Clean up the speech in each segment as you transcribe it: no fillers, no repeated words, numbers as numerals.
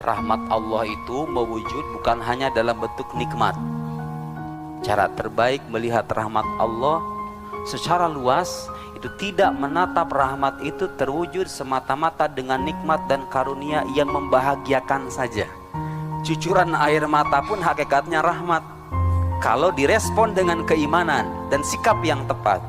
rahmat Allah itu mewujud bukan hanya dalam bentuk nikmat. Cara terbaik melihat rahmat Allah secara luas itu tidak menatap rahmat itu terwujud semata-mata dengan nikmat dan karunia yang membahagiakan saja. Cucuran air mata pun hakikatnya rahmat kalau direspon dengan keimanan dan sikap yang tepat.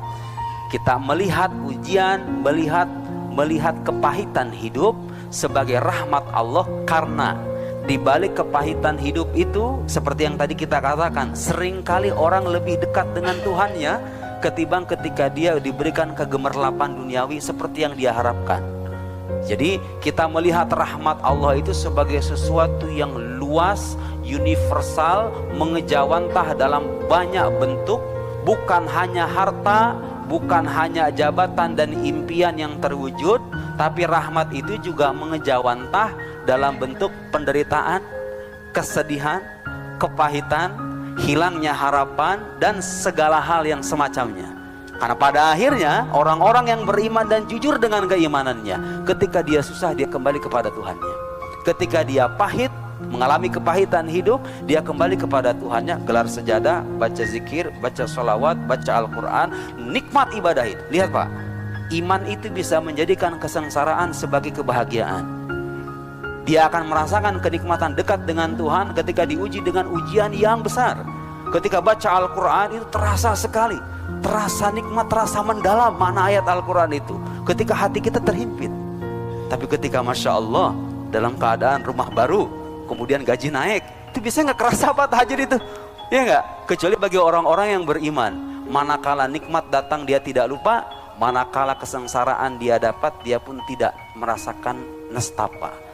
Kita melihat ujian, melihat kepahitan hidup sebagai rahmat Allah, karena di balik kepahitan hidup itu, seperti yang tadi kita katakan, seringkali orang lebih dekat dengan Tuhannya ketimbang ketika dia diberikan kegemerlapan duniawi seperti yang dia harapkan. Jadi kita melihat rahmat Allah itu sebagai sesuatu yang luas, universal, mengejawantah dalam banyak bentuk, bukan hanya harta, bukan hanya jabatan dan impian yang terwujud, tapi rahmat itu juga mengejawantah dalam bentuk penderitaan, kesedihan, kepahitan, hilangnya harapan, dan segala hal yang semacamnya. Karena pada akhirnya orang-orang yang beriman dan jujur dengan keimanannya, ketika dia susah dia kembali kepada Tuhannya. Ketika dia pahit, mengalami kepahitan hidup, dia kembali kepada Tuhannya, gelar sejadah, baca zikir, baca sholawat, baca Al-Quran, nikmat ibadah itu. Lihat Pak, iman itu bisa menjadikan kesengsaraan sebagai kebahagiaan. Dia akan merasakan kenikmatan dekat dengan Tuhan ketika diuji dengan ujian yang besar. Ketika baca Al-Quran itu terasa sekali, terasa nikmat, terasa mendalam makna ayat Al-Quran itu ketika hati kita terhimpit. Tapi ketika Masya Allah dalam keadaan rumah baru, kemudian gaji naik, itu bisa nggak kerasa Pak tahajud itu? Ya nggak? Kecuali bagi orang-orang yang beriman, manakala nikmat datang dia tidak lupa, manakala kesengsaraan dia dapat dia pun tidak merasakan nestapa.